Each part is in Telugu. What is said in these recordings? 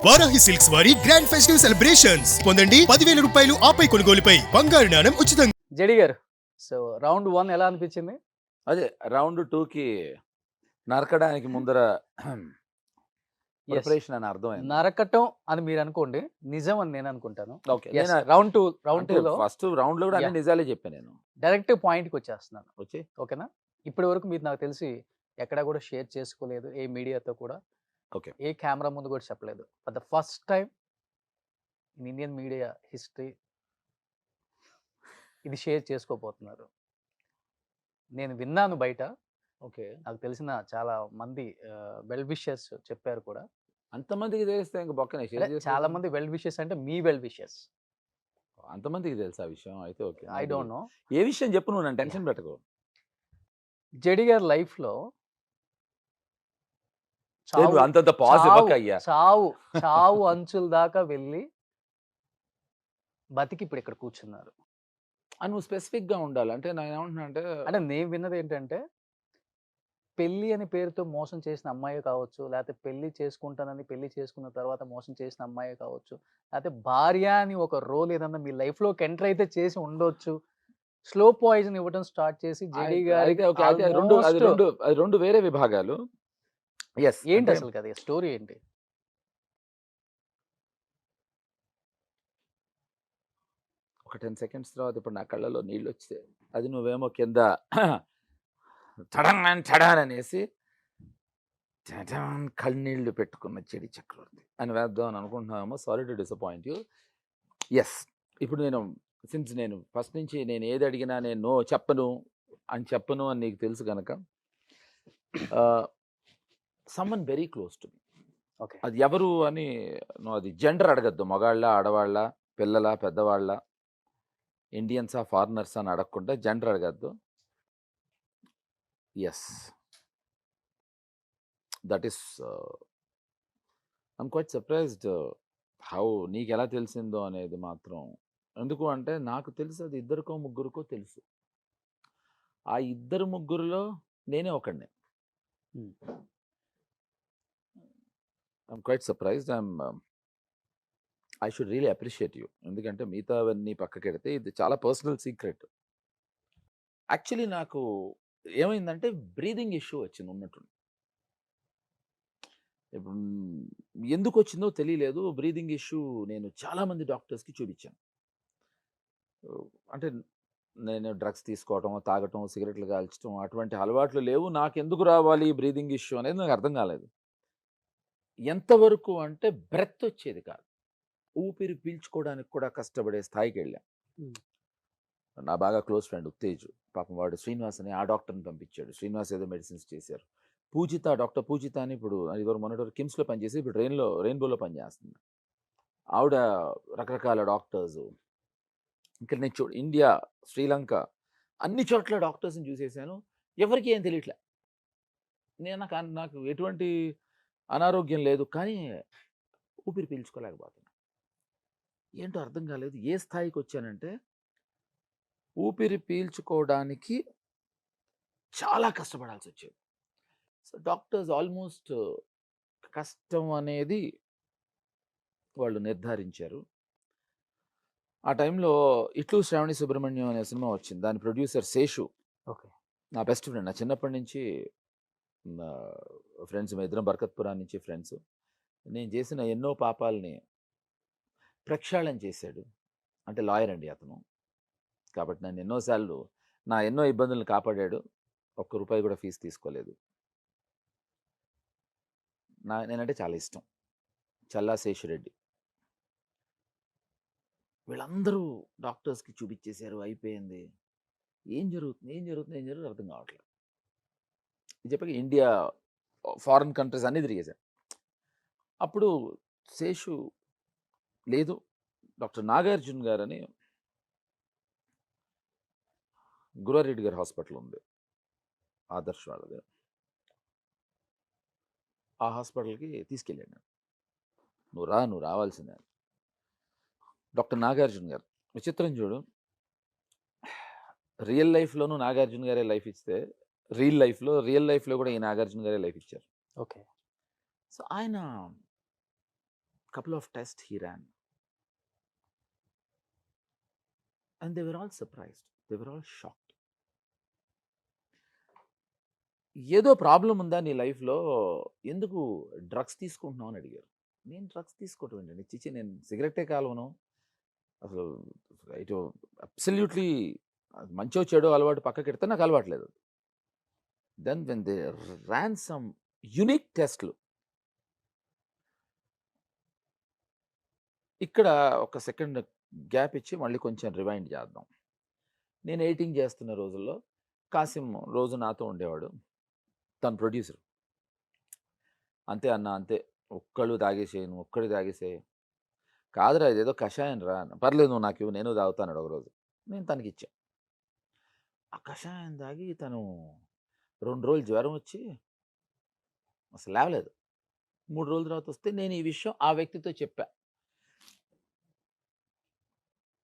వారాహి సిల్క్స్ వారి గ్రాండ్ ఫెస్టివ్ సెలబ్రేషన్స్ పొందండి 10,000 రూపాయలు ఆపై కొనుగోలుపై బంగారు నాణెం ఉచితంగా. జడి గారు, సో రౌండ్ 1 ఎలా అనిపించింది? అదే రౌండ్ 2కి నరకడానికి ముందర ప్రిపరేషన్ అని అర్థమైంది. నరకటం అని మీరు అనుకోండి, నిజం అని నేను అనుకుంటాను. ఓకే, రౌండ్ 2 లో ఫస్ట్ రౌండ్ లో కూడా అన్ని నిజాలే చెప్పాను నేను. డైరెక్ట్ పాయింట్ కి వచ్చేస్తున్నాను. వచ్చి ఓకేనా? ఇప్పటి వరకు మీరు నాకు తెలిసి ఎక్కడ కూడా షేర్ చేసుకోలేదు, ఏ మీడియాతో కూడా, ఓకే, ఏ కెమెరా ముందు కూడా చెప్పలేదు. For the first time in Indian media history ఇది షేర్ చేసుకోబోతున్నారు. నేను విన్నాను బయట, ఓకే. నాకు తెలిసిన చాలా మంది వెల్ విషర్స్ చెప్పారు కూడా. అంతమందికి తెలిస్తే ఇంకా బొక్కనే షేర్ అంటే చాలా మంది వెల్ విషెస్ అంటే మీ వెల్ విషెస్, అంతమందికి తెలుసు ఆ విషయం. అయితే ఓకే, ఐ డోంట్ నో. ఏ విషయం చెప్పు, నువ్వు నన్ను టెన్షన్ పెట్టకు. జడి గారి లైఫ్ లో అంతంత పాజిటివ్ అయ్యా. చావు అంచుల దాకా వెళ్ళి బతికి ఇప్పుడు ఇక్కడ కూర్చున్నారు. నువ్వు స్పెసిఫిక్ గా ఉండాలి. అంటే నేను ఏమంటున్నా అంటే నేను విన్నది ఏంటంటే, పెళ్లి అని పేరుతో మోసం చేసిన అమ్మాయి కావచ్చు, లేకపోతే పెళ్లి చేసుకుంటానని పెళ్లి చేసుకున్న తర్వాత మోసం చేసిన అమ్మాయి కావచ్చు, లేకపోతే భార్య అని ఒక రోల్ ఏదన్నా మీ లైఫ్ లోకి ఎంటర్ అయితే చేసి ఉండొచ్చు. స్లో పాయిజన్ ఇవ్వడం స్టార్ట్ చేసి జడి గారికి రెండు వేరే విభాగాలు. ఏంటి అసలు కదా స్టోరీ ఏంటి? ఒక 10 సెకండ్స్ తర్వాత ఇప్పుడు నా కళ్ళలో నీళ్ళు వచ్చాయి. అది నువ్వేమో కింద చడాన్ అనేసి కళ్ళనీళ్ళు పెట్టుకున్న చెడి చక్రవర్తి అని వేద్దాం అని అనుకుంటున్నామో. Sorry to disappoint you. ఇప్పుడు నేను ఫస్ట్ నుంచి నేను ఏది అడిగినా నేను నో చెప్పను అని నీకు తెలుసు కనుక, someone very close to me. Okay, అది ఎవరు అని నువ్వు అది జెండర్ అడగద్దు. మగాళ్ళ, ఆడవాళ్ళ, పిల్లల, పెద్దవాళ్ళ, ఇండియన్సా, ఫారినర్స్ అని అడగకుండా జెండర్ అడగద్దు. That is I'm quite surprised how నీకు ఎలా తెలిసిందో అనేది మాత్రం. ఎందుకు అంటే నాకు తెలుసు అది ఇద్దరికో ముగ్గురికో తెలుసు. ఆ ఇద్దరు ముగ్గురులో నేనే ఒకడిని. I'm quite surprised. I should really appreciate you. ఎందుకంటే మిగతావన్నీ పక్కకెడితే ఇది చాలా పర్సనల్ సీక్రెట్. యాక్చువల్లీ నాకు ఏమైందంటే బ్రీదింగ్ ఇష్యూ వచ్చింది ఉన్నట్టు. ఇప్పుడు ఎందుకు వచ్చిందో తెలియలేదు. బ్రీదింగ్ ఇష్యూ నేను చాలామంది డాక్టర్స్కి చూపించాను. అంటే నేను డ్రగ్స్ తీసుకోవటం, తాగటం, సిగరెట్లు కాల్చడం అటువంటి అలవాట్లు లేవు. నాకు ఎందుకు రావాలి ఈ బ్రీదింగ్ ఇష్యూ అనేది నాకు అర్థం కాలేదు. ఎంతవరకు అంటే బ్రెత్ వచ్చేది కాదు, ఊపిరి పీల్చుకోవడానికి కూడా కష్టపడే స్థాయికి వెళ్ళా. నా బాగా క్లోజ్ ఫ్రెండ్ ఉత్తేజ్, పాపం వాడు శ్రీనివాస్ అని ఆ డాక్టర్ని పంపించాడు. శ్రీనివాస్ ఏదో మెడిసిన్స్ చేశారు. పూజిత, డాక్టర్ పూజిత అని ఇప్పుడు మొన్నటి కిమ్స్లో పనిచేసి ఇప్పుడు రెయిన్బోలో పనిచేస్తుంది. ఆవిడ రకరకాల డాక్టర్స్, ఇంకా నేను ఇండియా, శ్రీలంక అన్ని చోట్ల డాక్టర్స్ని చూసేసాను. ఎవరికి ఏం తెలియట్లే. నాకు ఎటువంటి అనారోగ్యం లేదు, కానీ ఊపిరి పీల్చుకోలేకపోతున్నా. ఏంటో అర్థం కాలేదు. ఏ స్థాయికి వచ్చానంటే ఊపిరి పీల్చుకోవడానికి చాలా కష్టపడాల్సి వచ్చేది. సో డాక్టర్స్ ఆల్మోస్ట్ కష్టం అనేది వాళ్ళు నిర్ధారించారు. ఆ టైంలో ఇట్లు శ్రావణి సుబ్రహ్మణ్యం అనే సినిమా వచ్చింది. దాని ప్రొడ్యూసర్ శేషు. ఓకే, నా బెస్ట్ ఫ్రెండ్. నా చిన్నప్పటి నుంచి ఫ్రెండ్స్. మేము ఇద్దరం బర్కత్పురా నుంచి ఫ్రెండ్స్. నేను చేసిన ఎన్నో పాపాలని ప్రక్షాళన చేశాడు. అంటే లాయర్ అండి అతను. కాబట్టి నన్ను ఎన్నోసార్లు ఎన్నో ఇబ్బందులను కాపాడాడు. ₹1 కూడా ఫీజు తీసుకోలేదు. నేనంటే చాలా ఇష్టం. చల్లా శేషిరెడ్డి వీళ్ళందరూ డాక్టర్స్కి చూపించేశారు. అయిపోయింది. ఏం జరుగుతుంది అర్థం కావట్లేదు. ఇది చెప్పక ఇండియా, ఫారిన్ కంట్రీస్ అన్నీ తిరిగేశారు. అప్పుడు శేషు లేదు, డాక్టర్ నాగార్జున గారు అని గురారెడ్డి గారి హాస్పిటల్ ఉంది, ఆదర్శ్ వాళ్ళది. ఆ హాస్పిటల్కి తీసుకెళ్ళాను. నువ్వు రావాల్సిందే. డాక్టర్ నాగార్జున గారు విచిత్రం చూడు. రియల్ లైఫ్లోనూ నాగార్జున గారే లైఫ్ ఇస్తే, రియల్ లైఫ్లో కూడా ఈ నాగార్జున గారే లైఫ్ ఇచ్చారు. ఓకే. సో ఆయన couple of tests he ran, and they were all surprised. They were all shocked. ఏదో ప్రాబ్లం ఉందా నీ లైఫ్లో, ఎందుకు డ్రగ్స్ తీసుకుంటున్నావు అని అడిగారు. నేను డ్రగ్స్ తీసుకోవటం ఏంటండి, చిచి నేను సిగరెట్టే కాలవను, అసలు ఇటు అబ్సల్యూట్లీ మంచో చెడో అలవాటు పక్కకి పెడితే నాకు అలవాట్లేదు. Then when they ran some unique టెస్ట్లు, ఇక్కడ ఒక సెకండ్ గ్యాప్ ఇచ్చి మళ్ళీ కొంచెం రివైండ్ చేద్దాం. నేను ఎడిటింగ్ చేస్తున్న రోజుల్లో కాసిం రోజు నాతో ఉండేవాడు, తను ప్రొడ్యూసర్. అంతే అన్న అంతే, ఒక్కళ్ళు తాగేసేయను, ఒక్కడి తాగేసేయి. కాదురా ఇదేదో కషాయం రా, పర్లేదు నువ్వు నాకు ఇవ్వు, నేను తాగుతాను ఒకరోజు. నేను తనకి ఇచ్చా. ఆ కషాయం తాగి తను 2 రోజులు జ్వరం వచ్చి అసలు లేవలేదు. 3 రోజుల తర్వాత వస్తే నేను ఈ విషయం ఆ వ్యక్తితో చెప్పా.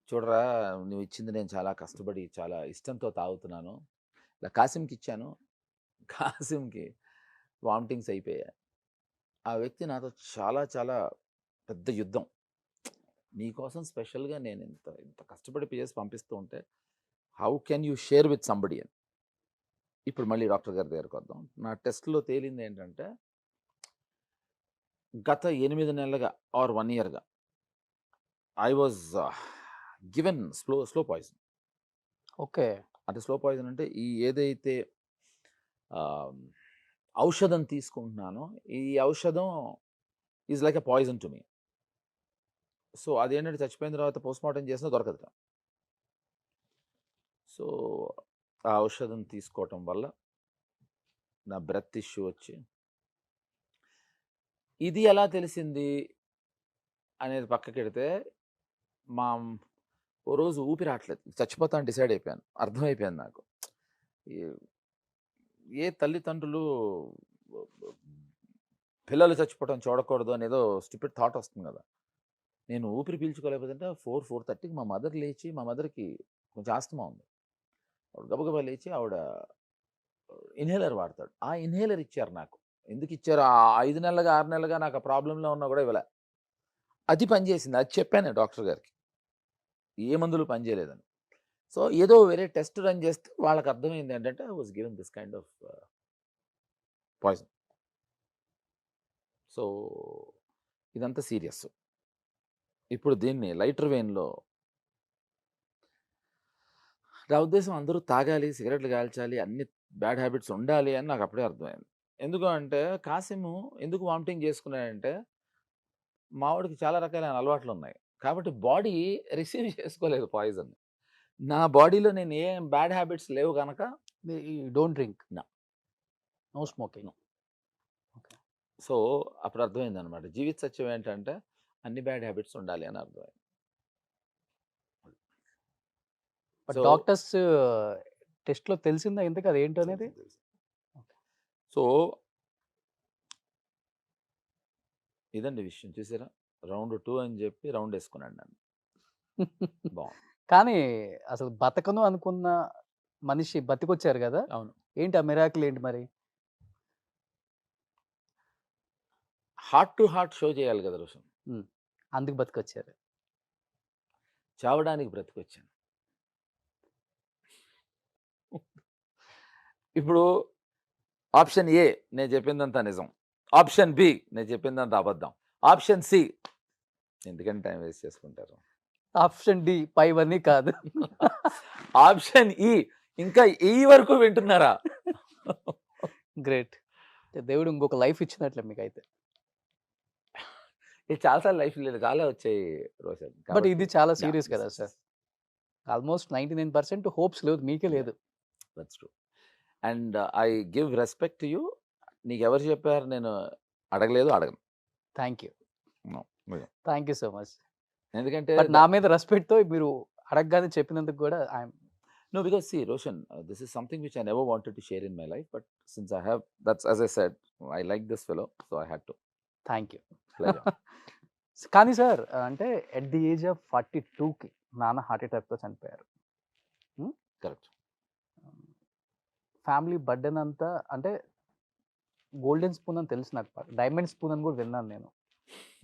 చూడరా నువ్వు ఇచ్చింది నేను చాలా కష్టపడి చాలా ఇష్టంతో తాగుతున్నాను, ఇలా కాసింకి ఇచ్చాను, కాసింకి వామిటింగ్స్ అయిపోయాయి. ఆ వ్యక్తి నాతో చాలా చాలా పెద్ద యుద్ధం, నీకోసం స్పెషల్గా నేను ఇంత ఇంత కష్టపడి చేసి పంపిస్తూ ఉంటే how can you share with somebody అని. ఇప్పుడు మళ్ళీ డాక్టర్ గారి దగ్గరకు వద్దాం. నా టెస్ట్లో తేలింది ఏంటంటే గత 8 నెలలుగా ఆర్ 1 ఇయర్గా I was given slow poison. Okay. అంటే స్లో పాయిజన్ అంటే ఈ ఏదైతే ఔషధం తీసుకుంటున్నానో ఈ ఔషధం is like a poison to me. So అదేంటంటే చచ్చిపోయిన తర్వాత పోస్ట్మార్టం చేసినా దొరకదు. సో ఆ ఔషధం తీసుకోవటం వల్ల నా బ్రెత్ ఇష్యూ వచ్చి, ఇది ఎలా తెలిసింది అనేది పక్కకెడితే, మా ఓ రోజు ఊపిరి రావట్లేదు, చచ్చిపోతాను డిసైడ్ అయిపోయాను. అర్థమైపోయింది నాకు, ఏ తల్లిదండ్రులు పిల్లలు చచ్చిపోవటం చూడకూడదు అనేదో స్టూపిడ్ థాట్ వస్తుంది కదా. నేను ఊపిరి పీల్చుకోలేకపోతుంటే 4:30కి మా మదర్ లేచి, మా మదర్కి కొంచెం ఆస్తమా ఉంది, ఆవిడ గబగబా లేచి ఆవిడ ఇన్హేలర్ వాడతాడు, ఆ ఇన్హేలర్ ఇచ్చారు నాకు. ఎందుకు ఇచ్చారు, ఆ 5 నెలలుగా 6 నెలలుగా నాకు ఆ ప్రాబ్లంలో ఉన్నా కూడా ఇవ్వలే. అది పనిచేసింది, అది చెప్పాను డాక్టర్ గారికి, ఏ మందులు పనిచేయలేదని. సో ఏదో వేరే టెస్ట్ రన్ చేస్తే వాళ్ళకి అర్థమైంది ఏంటంటే I was given this kind of poison. So ఇదంతా సీరియస్. ఇప్పుడు దీన్ని లైటర్ వెయిన్లో, నా ఉద్దేశం అందరూ తాగాలి, సిగరెట్లు కాల్చాలి, అన్ని బ్యాడ్ హ్యాబిట్స్ ఉండాలి అని నాకు అప్పుడే అర్థమైంది. ఎందుకు అంటే కాసిము ఎందుకు వామిటింగ్ చేసుకున్నాడంటే మావాడికి చాలా రకాలైన అలవాట్లు ఉన్నాయి, కాబట్టి బాడీ రిసీవ్ చేసుకోలేదు పాయిజన్. నా బాడీలో నేను ఏం బ్యాడ్ హ్యాబిట్స్ లేవు కనుక don't drink, No. No smoking. So అప్పుడు అర్థమైంది అనమాట, జీవిత సత్యం ఏంటంటే అన్ని బ్యాడ్ హ్యాబిట్స్ ఉండాలి అని అర్థమైంది. బట్ So- డాక్టర్స్ టెస్ట్లో తెలిసిందా ఇంతకు అది ఏంటో అనేది? సో ఇదండి విషయం, చూసారా, రౌండ్ 2 అని చెప్పి రౌండ్ వేసుకున్నాడు నన్ను. బాగుంది. కానీ అసలు బతకను అనుకున్న మనిషి బతికొచ్చారు కదా, అవును, ఏంటి ఆ మిరాకిల్ ఏంటి మరి? హార్ట్ టు హార్ట్ షో చేయాలి కదా రోషన్, అందుకు బతికొచ్చారు. చావడానికి బ్రతికొచ్చాను. ఇప్పుడు ఆప్షన్ ఏ నేను చెప్పిందంతా నిజం, ఆప్షన్ బి నేను చెప్పిందంతా అబద్ధం, ఆప్షన్ సి ఎందుకంటే టైం వేస్ట్ చేసుకుంటారు, ఆప్షన్ డి పైవన్నీ కాదు. ఆప్షన్ ఈ ఇంకా ఈ వరకు వింటున్నారా? గ్రేట్. దేవుడు ఇంకొక లైఫ్ ఇచ్చినట్లే మీకు అయితే. ఇది చాలాసార్లు లైఫ్ లేదు, చాలా వచ్చాయి రోషన్. బట్ ఇది చాలా సీరియస్ కదా సార్. ఆల్మోస్ట్ 99% హోప్స్ లేదు, మీకే లేదు. That's true. And I give respect to you. నీకు ఎవరు చెప్పారు నేను అడగలేదు, అడగను. Thank you, No. Thank you so much. ఎందుకంటే బట్ నా మీద రెస్పెక్ట్తో మీరు అడగగానే చెప్పినందుకు కూడా I'm no, because see Roshan, this is something which I never wanted to share in my life, but since I have, that's as I said, I like this fellow, so I had to. Thank you. Pleasure. కానీ సార్ అంటే ఎట్ ది ఏజ్ ఆఫ్ 42కి నాన్న హార్ట్ అటాక్తో చనిపోయారు. Correct. ఫ్యామిలీ బర్డెన్ అంతా అంటే గోల్డెన్ స్పూన్ అని తెలుసు నాకు, డైమండ్ స్పూన్ అని కూడా విన్నాను నేను.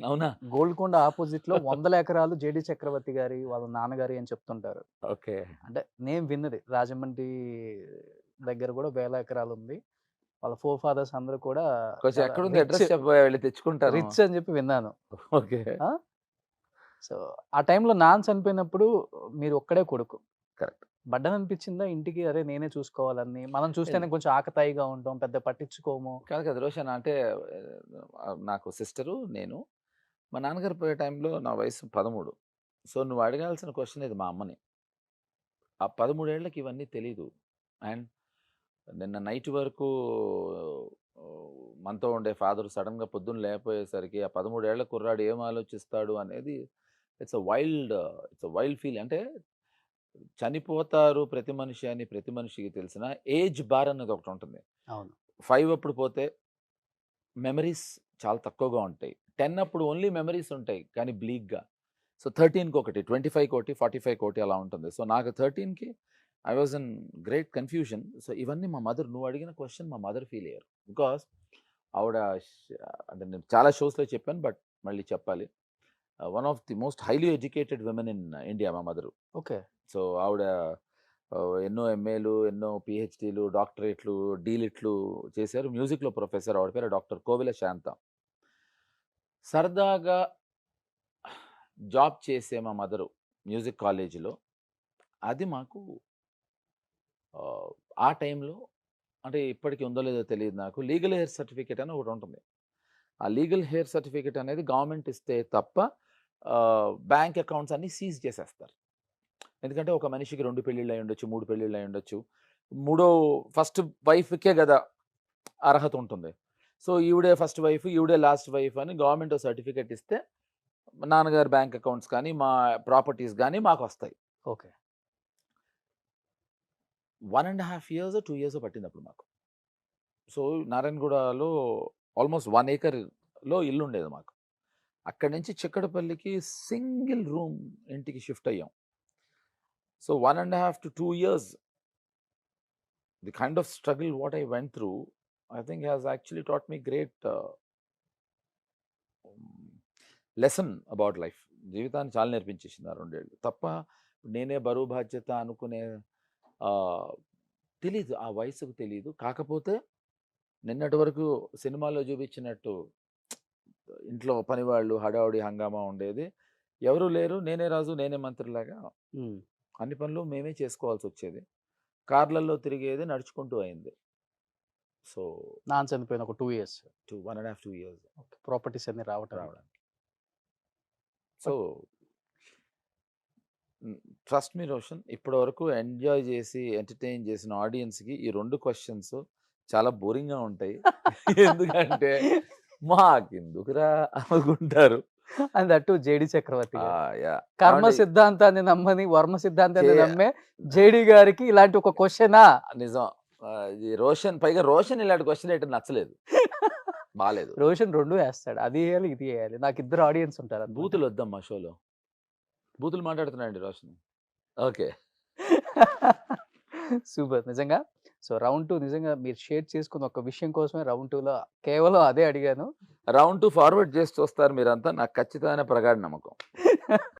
అవునా? గోల్కొండ ఆపోజిట్ లో 100 ఎకరాలు జేడి చక్రవర్తి గారి వాళ్ళ నాన్నగారి అని చెప్తుంటారు. ఓకే. అంటే నేను విన్నది రాజమండ్రి దగ్గర కూడా వేల ఎకరాలు ఉంది. వాళ్ళ ఫోర్ ఫాదర్స్ అందరూ కూడా కొంచెం చాలా ఎక్కడుంది రిచ్ అడ్రెస్ చెప్పబోయా? వెళ్ళి తెచ్చుకుంటాను. రిచ్ అని చెప్పి విన్నాను. ఓకే. ఆ? సో ఆ టైంలో నాన్న చనిపోయినప్పుడు మీరు ఒక్కడే కొడుకు. కరెక్ట్. బడ్డన్ అనిపించిందా ఇంటికి? అరే నేనే చూసుకోవాలని. మనం చూస్తేనే కొంచెం ఆకతాయిగా ఉంటాం. పెద్ద పట్టించుకోము. కాదు కదా రోషన్, అంటే నాకు సిస్టరు, నేను. మా నాన్నగారు పోయే టైంలో నా వయసు 13. సో నువ్వు అడగాల్సిన క్వశ్చన్ ఇది మా అమ్మని. ఆ 13 ఏళ్ళకి ఇవన్నీ తెలీదు. అండ్ నిన్న నైట్ వరకు మనతో ఉండే ఫాదర్ సడన్‌గా పొద్దున్న లేకపోయేసరికి ఆ 13 ఏళ్ల కుర్రాడు ఏం ఆలోచిస్తాడు అనేది ఇట్స్ ఎ వైల్డ్ ఫీల్. అంటే చనిపోతారు ప్రతి మనిషి అని ప్రతి మనిషికి తెలిసిన ఏజ్ బార్ అనేది ఒకటి ఉంటుంది. అవును. 5 అప్పుడు పోతే మెమరీస్ చాలా తక్కువగా ఉంటాయి. 10 అప్పుడు ఓన్లీ మెమరీస్ ఉంటాయి కానీ బ్లీక్‌గా. సో 13కి ఒకటి, 25కి ఒకటి, 45కి ఒకటి అలా ఉంటుంది. సో నాకు 13కి I was in great confusion. So ఇవన్నీ మా మదర్, నువ్వు అడిగిన క్వెషన్ మా మదర్ ఫీల్ అయ్యారు. బికాజ్ ఆవిడ అంటే నేను చాలా షోస్‌లో చెప్పాను బట్ మళ్ళీ చెప్పాలి. One of the most highly educated women in India మా మదరు. ఓకే. సో ఆవిడ ఎన్నో ఎంఏలు, ఎన్నో పీహెచ్‌డీలు, డాక్టరేట్లు, డీలిట్లు చేశారు. మ్యూజిక్‌లో ప్రొఫెసర్. ఆవిడ పేరు డాక్టర్ కోవెల శాంత. సరదాగా జాబ్ చేసే మా మదరు మ్యూజిక్ కాలేజీలో. అది మాకు ఆ టైంలో, అంటే ఇప్పటికి ఉందో లేదో తెలియదు నాకు, లీగల్ హెయిర్ సర్టిఫికేట్ అని ఒకటి ఉంటుంది. ఆ లీగల్ హెయిర్ సర్టిఫికేట్ అనేది గవర్నమెంట్ ఇస్తే తప్ప బ్యాంక్ అకౌంట్స్ అన్నీ సీజ్ చేసేస్తారు. ఎందుకంటే ఒక మనిషికి 2 పెళ్ళిళ్ళు అయి ఉండొచ్చు, 3 పెళ్ళిళ్ళు అయి ఉండొచ్చు. ఫస్ట్ వైఫ్‌కే కదా అర్హత ఉంటుంది. సో ఈవిడే ఫస్ట్ వైఫ్, ఈవిడే లాస్ట్ వైఫ్ అని గవర్నమెంట్ సర్టిఫికేట్ ఇస్తే నాన్నగారి బ్యాంక్ అకౌంట్స్ కానీ, మా ప్రాపర్టీస్ కానీ మాకొస్తాయి. ఓకే. 1.5 ఇయర్స్, 2 ఇయర్స్ పట్టింది అప్పుడు మాకు. సో నారాయణగూడలో ఆల్మోస్ట్ 1 ఏకర్‌లో ఇల్లు ఉండేది మాకు. అక్కడి నుంచి చిక్కడపల్లికి సింగిల్ రూమ్ ఇంటికి షిఫ్ట్ అయ్యాం. So 1.5 to 2 years, the kind of struggle what I went through, I think has actually taught me great lesson about life. జీవితాన్ని చాలా నేర్పించేసింది ఆ 2 ఏళ్ళు. తప్ప నేనే బరువు బాధ్యత అనుకునే తెలీదు. ఆ వయసుకు తెలీదు. కాకపోతే నిన్నటి వరకు సినిమాలో చూపించినట్టు ఇంట్లో పనివాళ్ళు హడావుడి హంగామా ఉండేది. ఎవరు లేరు. నేనే రాజు, నేనే మంత్రిలాగా అన్ని పనులు మేమే చేసుకోవాల్సి వచ్చేది. కార్లలో తిరిగేది నడుచుకుంటూ అయింది. సో నాన్న చనిపోయిన ఒక 2 ఇయర్స్. 1.5, 2 years ప్రాపర్టీస్ అన్ని రావడానికి. సో ట్రస్ట్ మీ రోషన్, ఇప్పటి వరకు ఎంజాయ్ చేసి ఎంటర్టైన్ చేసిన ఆడియన్స్కి ఈ 2 క్వశ్చన్స్ చాలా బోరింగ్గా ఉంటాయి. ఎందుకంటే మాకెందుకురా అనుకుంటారు. అండ్ దట్టు జేడి చక్రవర్తి గారు. యా కర్మ ఏమండి? సిద్ధాంతాన్ని నమ్మని వర్మ సిద్ధాంతాన్ని చే- నమ్మే జేడి గారికి ఇలాంటి ఒక క్వశ్చనా? నిజం. ఇది రోషన్, పైగా రోషన్ ఇలాంటి క్వశ్చన్ ఏంటో నచ్చలేదు, బాలేదు. రోషన్ 2 వేస్తాడు. అది వేయాలి, ఇది వేయాలి. నాకు ఇద్దరు ఆడియన్స్ ఉంటారు అన్నమాట. బూతులు వద్దమ్మా షోలో. బూతులు మాట్లాడుతున్నాయండి రోషన్. ఓకే. సూపర్ నిజంగా. సో రౌండ్ 2 నిజంగా మీరు షేర్ చేసుకున్న ఒక విషయం కోసమే రౌండ్ 2లో కేవలం అదే అడిగాను. రౌండ్ 2 ఫార్వర్డ్ చేసి చూస్తారు మీరంతా, నాకు ఖచ్చితమైన ప్రగాఢ నమ్మకం.